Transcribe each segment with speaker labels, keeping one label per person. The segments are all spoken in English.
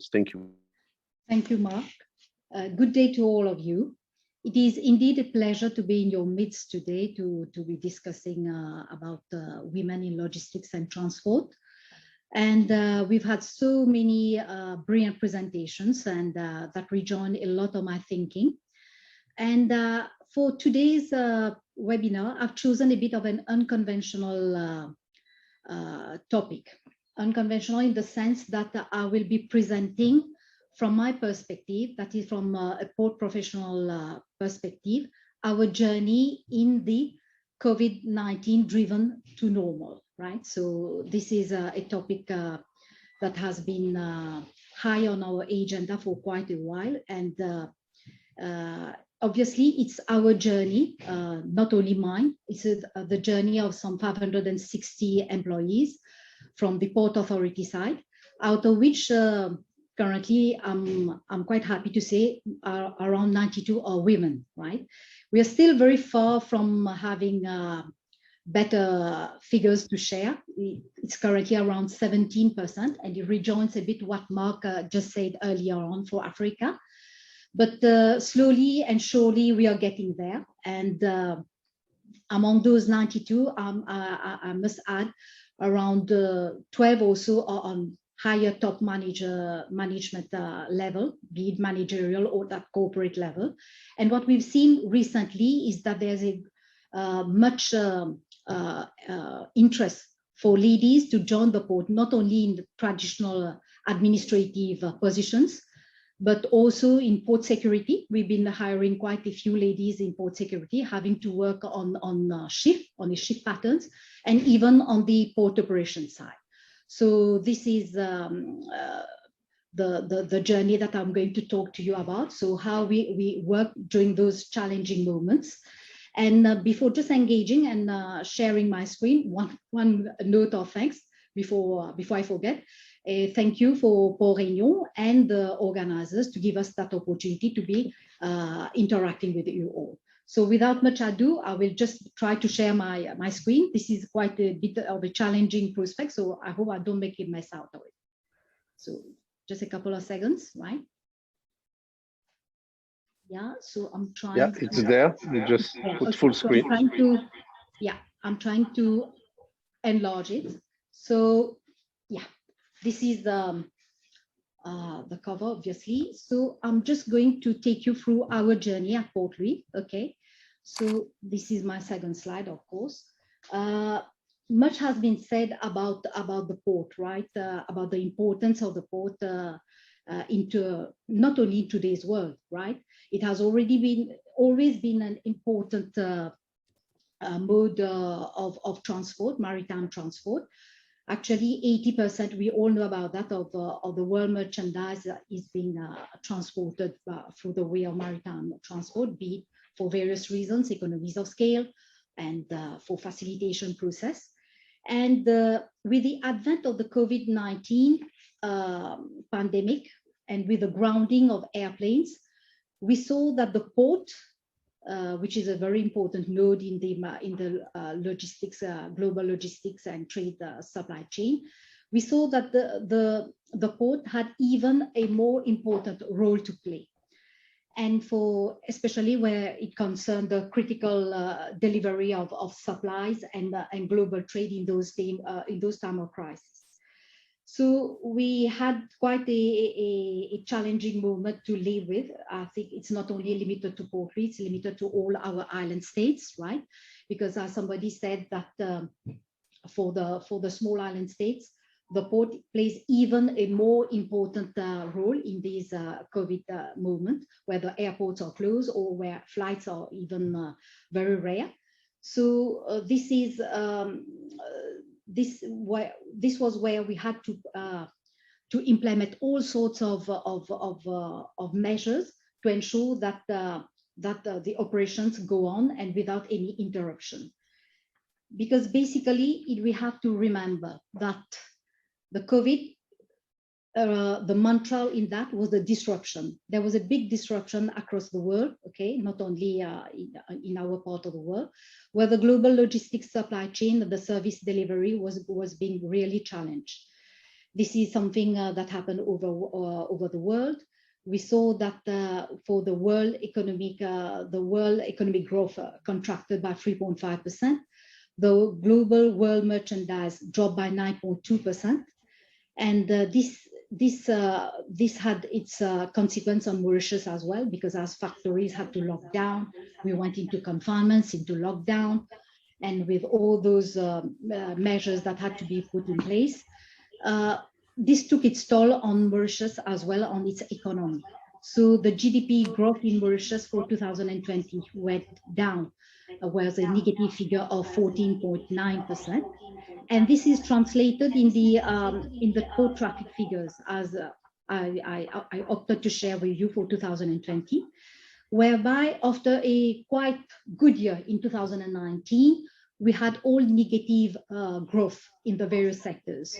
Speaker 1: channels. Thank you.
Speaker 2: Thank you, Mark. Good day to all of you. It is indeed a pleasure to be in your midst today to be discussing about women in logistics and transport. And we've had so many brilliant presentations, and that rejoin a lot of my thinking. And for today's webinar, I've chosen a bit of an unconventional topic. Unconventional in the sense that I will be presenting from my perspective, that is from a port professional perspective, our journey in the COVID-19 driven to normal, right? So this is a topic that has been high on our agenda for quite a while. And obviously it's our journey, not only mine, it's the journey of some 560 employees from the Port Authority side, out of which currently, I'm quite happy to say around 92 are women, right? We are still very far from having better figures to share. It's currently around 17%, and it rejoins a bit what Mark just said earlier on for Africa. But slowly and surely we are getting there. And among those 92, I must add, around 12 or so are on higher top management level, be it managerial or that corporate level. And what we've seen recently is that there's a much interest for ladies to join the port, not only in the traditional administrative positions, but also in port security. We've been hiring quite a few ladies in port security, having to work on a shift patterns, and even on the port operation side. So this is the journey that I'm going to talk to you about. So how we work during those challenging moments. And before just engaging and sharing my screen, one note of thanks before I forget. Thank you for Port Réunion and the organizers to give us that opportunity to be interacting with you all. So without much ado, I will just try to share my screen. This is quite a bit of a challenging prospect, so I hope I don't make a mess out of it. So just a couple of seconds, right? Yeah, so I'm trying.
Speaker 1: Yeah, it's there. You just put full screen.
Speaker 2: I'm trying to enlarge it. So yeah, this is the cover, obviously. So I'm just going to take you through our journey at Port Louis. Okay, so this is my second slide, of course. Much has been said about the port, right? About the importance of the port into not only in today's world, right? It has always been an important mode of transport, maritime transport. Actually, 80%, we all know about that, of the world merchandise is being transported through the way of maritime transport, be it for various reasons, economies of scale, and for facilitation process. And with the advent of the COVID-19 pandemic, and with the grounding of airplanes, we saw that the port, which is a very important node in the logistics, global logistics and trade supply chain, we saw that the port had even a more important role to play. And for especially where it concerned the critical delivery of supplies and global trade in those time of crisis. So we had quite a challenging moment to live with. I think it's not only limited to Port Louis, it's limited to all our island states, right? Because as somebody said that for the small island states, the port plays even a more important role in this COVID moment, where the airports are closed or where flights are even very rare. So this was where we had to implement all sorts of measures to ensure that the operations go on and without any interruption. Because basically, we have to remember that the COVID, the mantra in that was the disruption. There was a big disruption across the world, okay, not only in our part of the world, where the global logistics supply chain, the service delivery was being really challenged. This is something that happened over the world. We saw that for the world economic growth contracted by 3.5%. The global world merchandise dropped by 9.2%, and this had its consequence on Mauritius as well, because as factories had to lock down, we went into confinements, into lockdown, and with all those measures that had to be put in place, this took its toll on Mauritius as well, on its economy. So the GDP growth in Mauritius for 2020 went down, was a negative figure of 14.9%. And this is translated in the toll traffic figures, as I opted to share with you for 2020, whereby after a quite good year in 2019, we had all negative growth in the various sectors.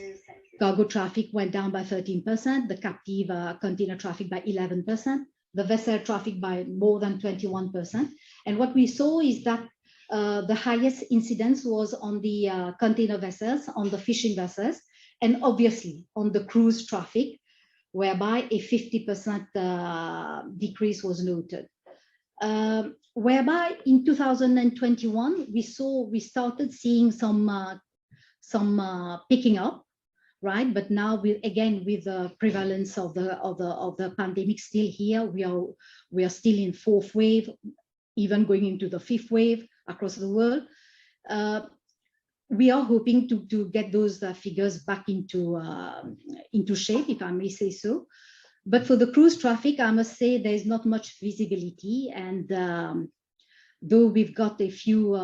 Speaker 2: Cargo traffic went down by 13%, the captive container traffic by 11%, the vessel traffic by more than 21%. And what we saw is that the highest incidence was on the container vessels, on the fishing vessels, and obviously on the cruise traffic, whereby a 50% decrease was noted. Whereby in 2021, we started seeing some picking up, right? But now, with the prevalence of the pandemic still here, we are still in fourth wave, even going into the fifth wave across the world. We are hoping to get those figures back into shape, if I may say so. But for the cruise traffic, I must say there is not much visibility, and though we've got a few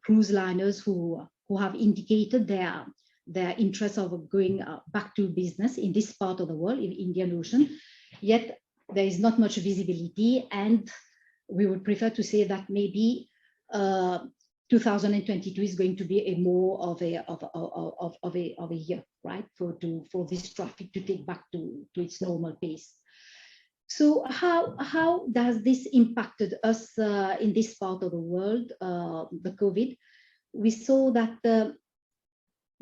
Speaker 2: cruise liners who have indicated their interest of going back to business in this part of the world, in Indian Ocean, yet there is not much visibility, and we would prefer to say that maybe 2022 is going to be a more of a year, right, for this traffic to take back to its normal pace. So how does this impacted us in this part of the world, the COVID? We saw that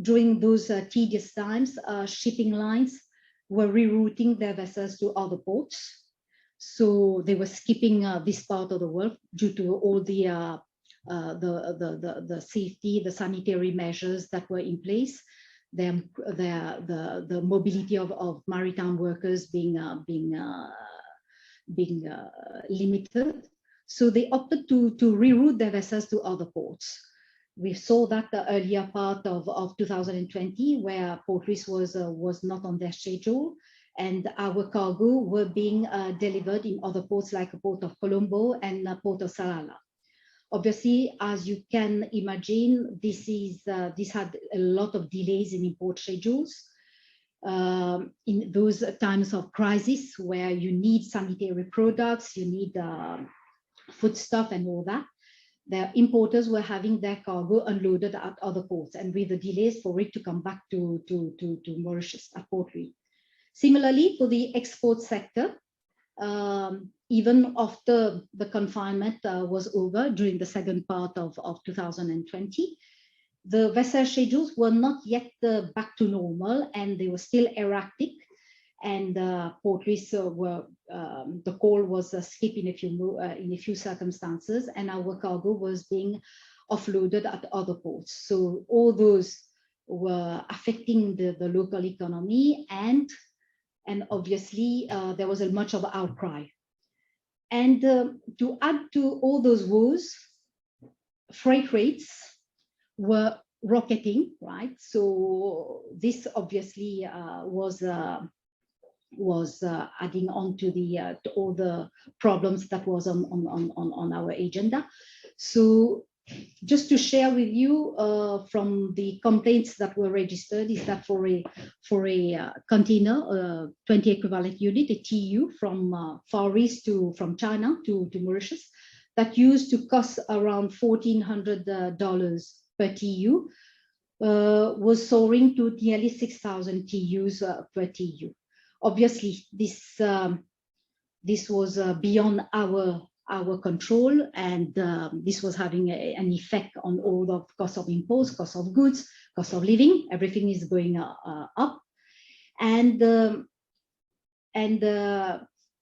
Speaker 2: during those tedious times, shipping lines were rerouting their vessels to other ports. So they were skipping this part of the world due to all the safety, the sanitary measures that were in place, the mobility of maritime workers being limited. So they opted to reroute their vessels to other ports. We saw that the earlier part of 2020, where Port Louis was not on their schedule, and our cargo were being delivered in other ports like the Port of Colombo and Port of Salalah. Obviously, as you can imagine, this had a lot of delays in import schedules. In those times of crisis where you need sanitary products, you need foodstuff and all that, the importers were having their cargo unloaded at other ports, and with the delays for it to come back to Mauritius at Port Louis. Similarly, for the export sector, even after the confinement was over during the second part of 2020, the vessel schedules were not yet back to normal, and they were still erratic. And Port Louis the call was skipped in a few circumstances, and our cargo was being offloaded at other ports. So all those were affecting the local economy, and obviously there was a much of outcry. And to add to all those woes, freight rates were rocketing, right? So this obviously was adding on to to all the problems that was on our agenda. So just to share with you from the complaints that were registered, is that for a container, 20 equivalent unit, a TEU from Far East from China to Mauritius, that used to cost around $1,400 per TEU, was soaring to nearly 6,000 TEUs per TEU. Obviously, this was beyond our control, and this was having an effect on all the cost of imports, cost of goods, cost of living, everything is going up. And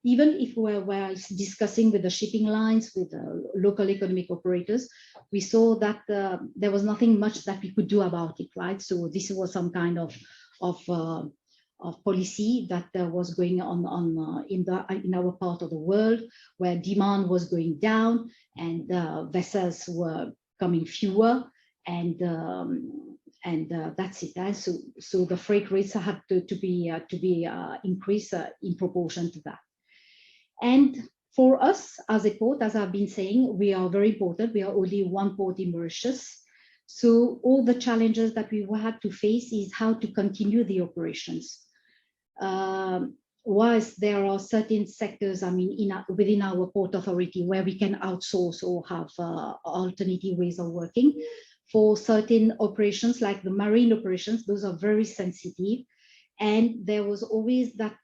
Speaker 2: even if we're discussing with the shipping lines, with local economic operators, we saw that there was nothing much that we could do about it, right? So this was some kind of policy that was going on in our part of the world, where demand was going down and vessels were coming fewer, and that's it. So the freight rates had to be increased in proportion to that. And for us as a port, as I've been saying, we are very important. We are only one port in Mauritius. So all the challenges that we had to face is how to continue the operations. Whilst there are certain sectors, I mean, within our port authority where we can outsource or have alternative ways of working, for certain operations like the marine operations, those are very sensitive. And there is always that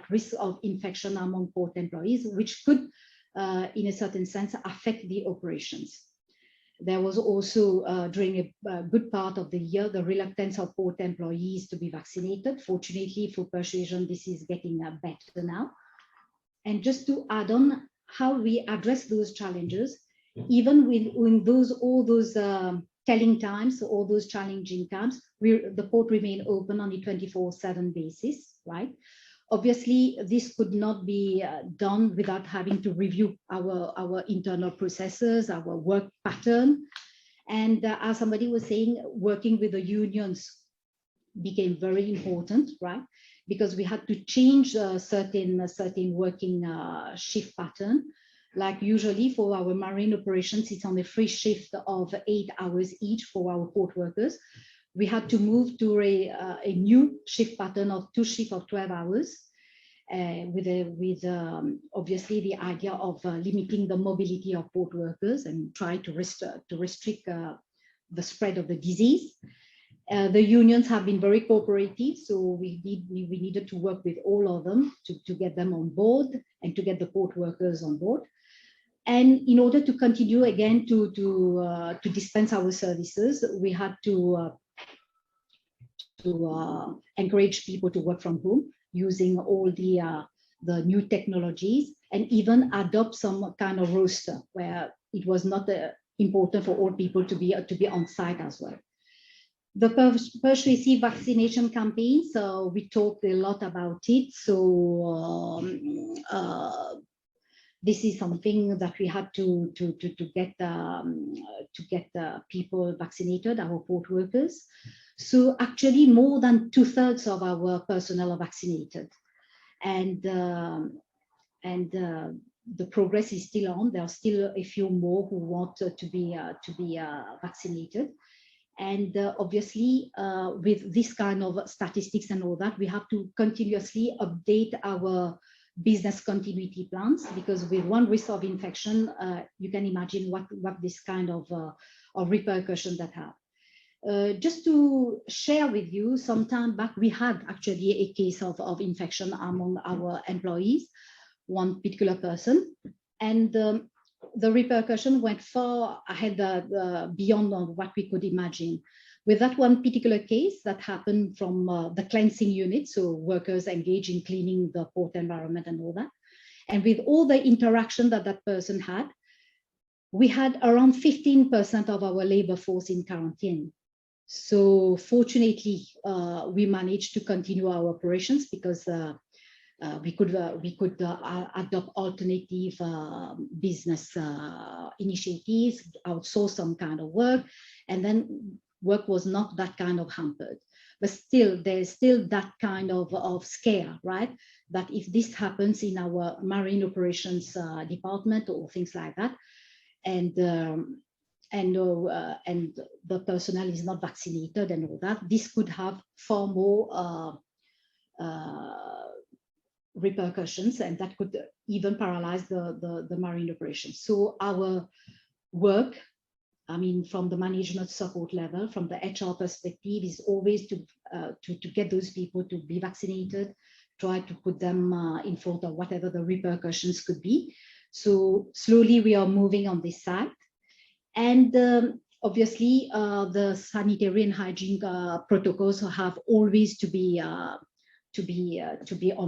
Speaker 2: risk of infection among port employees, which could, in a certain sense, affect the operations. There was also, during a good part of the year, the reluctance of port employees to be vaccinated. Fortunately, through persuasion, this is getting better now. And just to add on how we address those challenges, even with all those telling times, all those challenging times, the port remained open on a 24/7 basis, right? Obviously, this could not be done without having to review our internal processes, our work pattern. And as somebody was saying, working with the unions became very important, right? Because we had to change certain working shift pattern. Like usually for our marine operations, it's on a free shift of 8 hours each for our port workers. We had to move to a new shift pattern of 2 shifts of 12 hours, with obviously the idea of limiting the mobility of port workers and try to restrict the spread of the disease. The unions have been very cooperative, so we needed to work with all of them to get them on board and to get the port workers on board. And in order to continue again to dispense our services, we had to encourage people to work from home using all the new technologies, and even adopt some kind of roster where it was not important for all people to be on site as well. The persuasive vaccination campaign, so we talked a lot about it. So this is something that we had to get people vaccinated, our port workers. So actually more than 2/3 of our personnel are vaccinated. And the progress is still on. There are still a few more who want to be vaccinated. And obviously, with this kind of statistics and all that, we have to continuously update our business continuity plans, because with one risk of infection, you can imagine what this kind of repercussion that have. Just to share with you, some time back, we had actually a case of infection among our employees, one particular person, and the repercussion went far ahead beyond what we could imagine. With that one particular case that happened from the cleansing unit, so workers engaged in cleaning the port environment and all that, and with all the interaction that person had, we had around 15% of our labor force in quarantine. So fortunately, we managed to continue our operations because we could adopt alternative business initiatives, outsource some kind of work, and then work was not that kind of hampered. But still, there's still that kind of scare, right? That if this happens in our marine operations department or things like that, and the personnel is not vaccinated and all that, this could have far more repercussions, and that could even paralyze the marine operations. So our work, I mean, from the management support level, from the HR perspective, is always to get those people to be vaccinated, try to put them in front of whatever the repercussions could be. So slowly we are moving on this side. And obviously, the sanitary and hygiene protocols have always to be on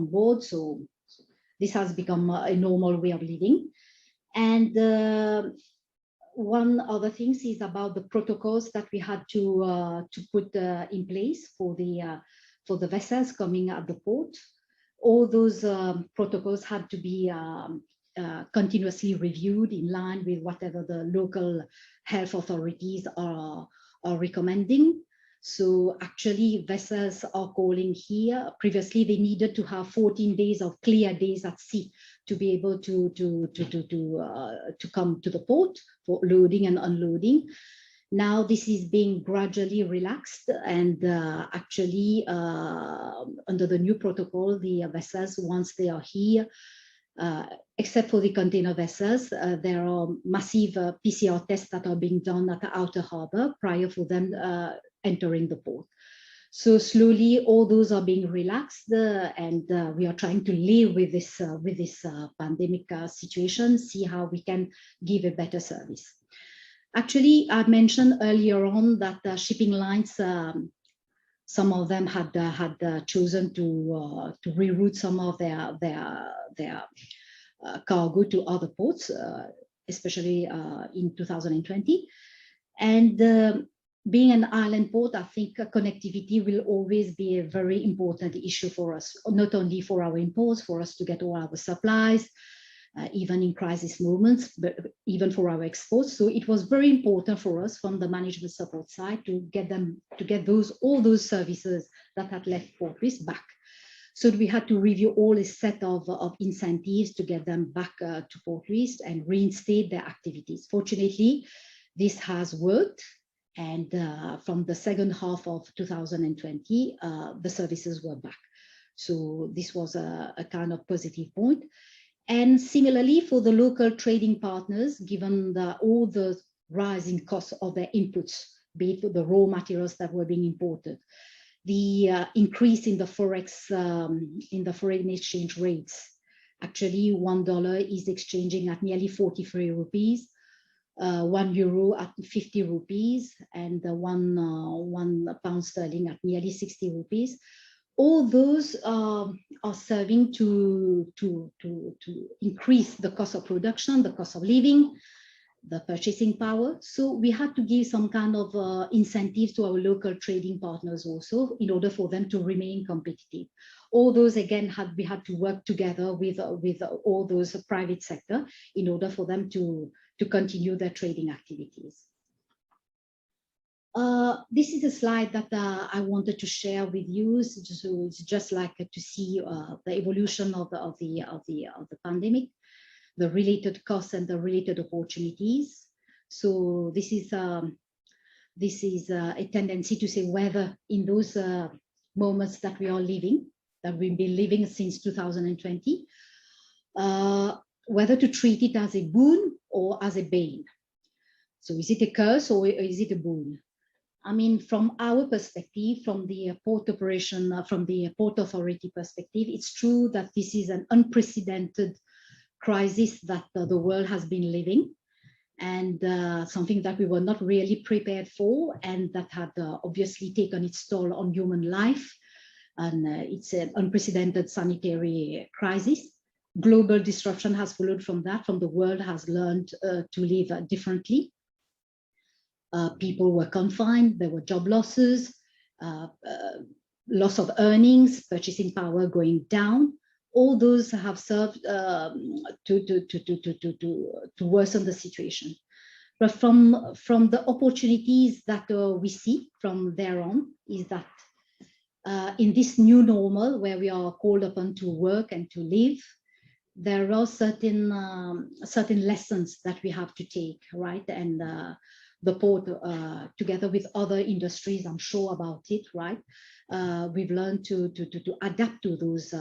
Speaker 2: board. So this has become a normal way of living. And one other thing is about the protocols that we had to put in place for the vessels coming at the port. All those protocols had to be continuously reviewed in line with whatever the local health authorities are recommending. So actually vessels are calling here. Previously, they needed to have 14 days of clear days at sea to be able to come to the port for loading and unloading. Now this is being gradually relaxed, and actually under the new protocol, the vessels, once they are here, except for the container vessels, there are massive PCR tests that are being done at the outer harbor prior for them entering the port. So slowly all those are being relaxed, and we are trying to live with this pandemic situation, see how we can give a better service. Actually, I mentioned earlier on that shipping lines, some of them had chosen to reroute some of their cargo to other ports, especially in 2020. And being an island port, I think connectivity will always be a very important issue for us, not only for our imports, for us to get all our supplies, even in crisis moments, but even for our exports. So it was very important for us from the management support side to get all those services that had left Portris back. So we had to review all a set of incentives to get them back to Portris and reinstate their activities. Fortunately, this has worked. And from the second half of 2020, the services were back. So this was a kind of positive point. And similarly, for the local trading partners, given all the rising costs of their inputs, be it the raw materials that were being imported, the increase in the forex, in the foreign exchange rates, actually $1 is exchanging at nearly 43 rupees. €1 at 50 rupees, and one pound sterling at nearly 60 rupees. All those are serving to increase the cost of production, the cost of living, the purchasing power. So we had to give some kind of incentives to our local trading partners also in order for them to remain competitive. All those, again, we had to work together with all those private sector in order for them to continue their trading activities. This is a slide that I wanted to share with you. So it's just like to see the evolution of the pandemic, the related costs and the related opportunities. So this is a tendency to say whether in those moments that we are living, that we've been living since 2020, whether to treat it as a boon or as a bane. So is it a curse or is it a boon? I mean, from our perspective, from the port operation, from the port authority perspective, it's true that this is an unprecedented crisis that the world has been living, and something that we were not really prepared for, and that had obviously taken its toll on human life. And it's an unprecedented sanitary crisis. Global disruption has followed from that, from the world has learned to live differently. People were confined, there were job losses, loss of earnings, purchasing power going down. All those have served to worsen the situation. But from the opportunities that we see from there on is that in this new normal where we are called upon to work and to live, there are certain lessons that we have to take, right? And the port, together with other industries, I'm sure about it, right? We've learned to adapt to those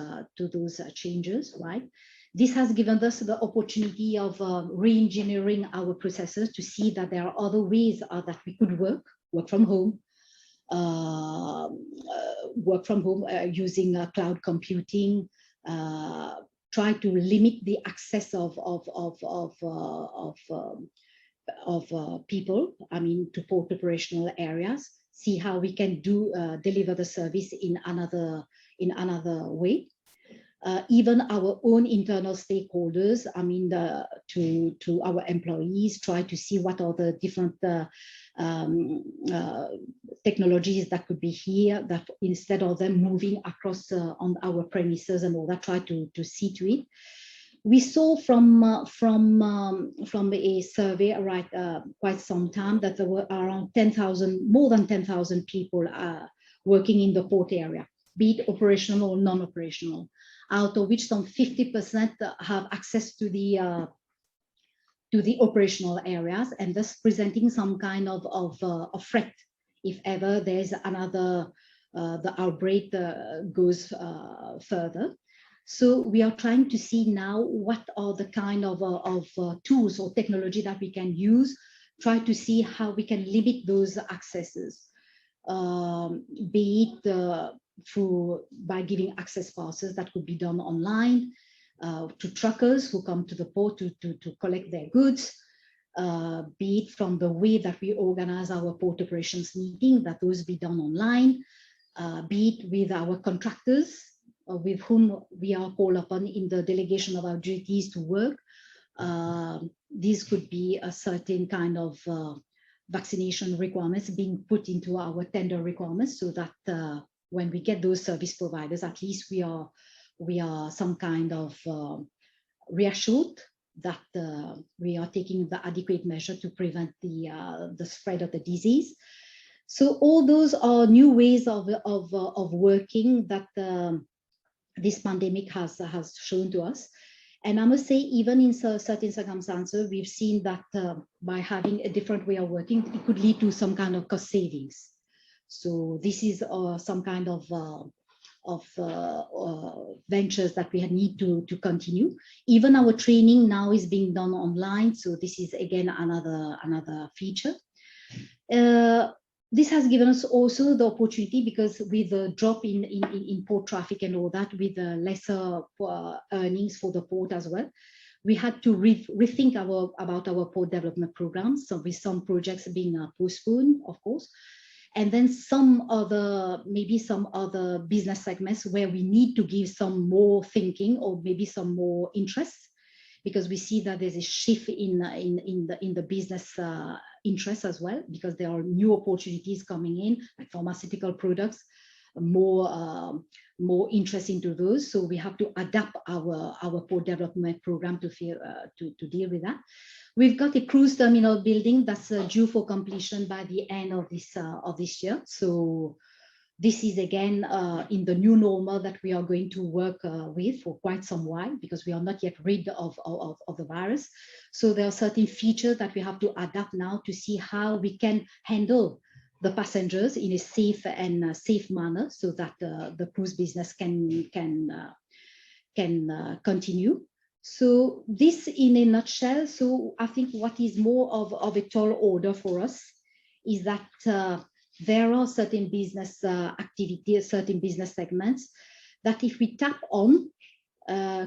Speaker 2: changes, right? This has given us the opportunity of re-engineering our processes to see that there are other ways that we could work from home, using cloud computing, try to limit the access of people, I mean, to port operational areas, see how we can deliver the service in another way. Even our own internal stakeholders, I mean, to our employees, try to see what are the different technologies that could be here, that instead of them moving across on our premises and all that, try to see to it. We saw from a survey quite some time that there were around 10,000, more than 10,000 people working in the port area, be it operational or non-operational, out of which some 50% have access to the operational areas, and thus presenting some kind of threat if ever there's another, the outbreak goes further. So we are trying to see now what are the kind of tools or technology that we can use, try to see how we can limit those accesses, be it by giving access passes that could be done online, to truckers who come to the port to collect their goods, be it from the way that we organize our port operations meeting, that those be done online, be it with our contractors, with whom we are called upon in the delegation of our duties to work. These could be a certain kind of vaccination requirements being put into our tender requirements, so that when we get those service providers, at least we are some kind of reassured that we are taking the adequate measure to prevent the spread of the disease. So all those are new ways of working that this pandemic has shown to us. And I must say, even in certain circumstances, we've seen that by having a different way of working, it could lead to some kind of cost savings. So this is some kind of ventures that we need to continue. Even our training now is being done online. So this is again another feature. This has given us also the opportunity, because with the drop in port traffic and all that, with the lesser earnings for the port as well, we had to rethink about our port development programs. So with some projects being postponed, of course, and then maybe some other business segments where we need to give some more thinking or maybe some more interest, because we see that there's a shift in the business interest as well, because there are new opportunities coming in, like pharmaceutical products, more interest into those. So we have to adapt our port development program to deal with that. We've got a cruise terminal building that's due for completion by the end of this year. So this is again in the new normal that we are going to work with for quite some while, because we are not yet rid of the virus. So there are certain features that we have to adapt now to see how we can handle the passengers in a safe manner, so that the cruise business can continue. So this in a nutshell. So I think what is more of a tall order for us is that there are certain business activities, certain business segments that if we tap on,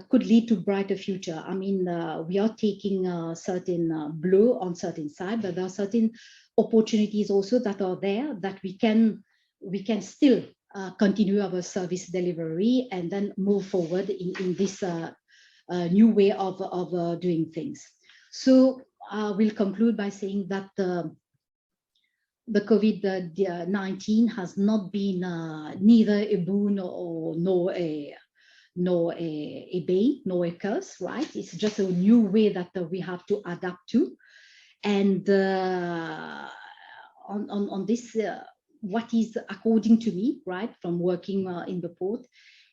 Speaker 2: could lead to brighter future. I mean, we are taking a certain blow on certain side, but there are certain opportunities also that are there that we can still continue our service delivery and then move forward in this new way of doing things. So we'll conclude by saying that the COVID-19 has not been neither a boon nor a bane, nor a curse, right? It's just a new way that we have to adapt to. And on this, what is, according to me, right, from working in the port,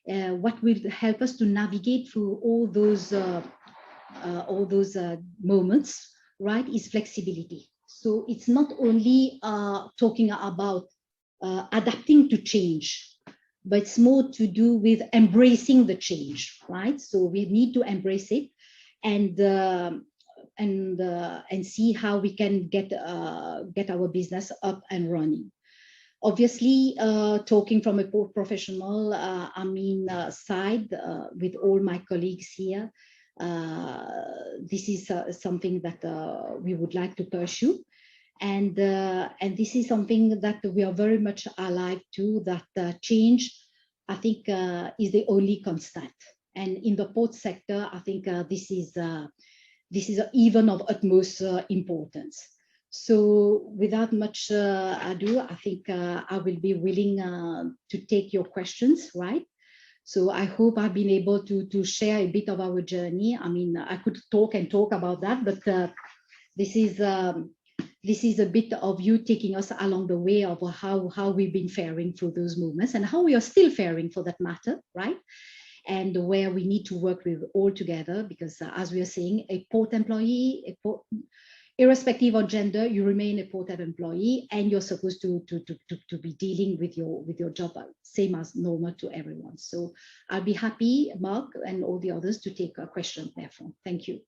Speaker 2: what will help us to navigate through all those moments, right, is flexibility. So it's not only talking about adapting to change, but it's more to do with embracing the change, right? So we need to embrace it and see how we can get our business up and running. Obviously, talking from a port professional, side with all my colleagues here, this is something that we would like to pursue. And this is something that we are very much alive to, that change, I think, is the only constant. And in the port sector, I think this is even of utmost importance. So without much ado, I think I will be willing to take your questions, right? So I hope I've been able to share a bit of our journey. I mean, I could talk and talk about that, but this is a bit of you taking us along the way of how we've been faring through those movements and how we are still faring, for that matter, right? And where we need to work with all together, because as we are saying, a port employee, irrespective of gender, you remain a port employee, and you're supposed to be dealing with your job same as normal to everyone. So I'll be happy, Mark and all the others, to take a question therefore. Thank you.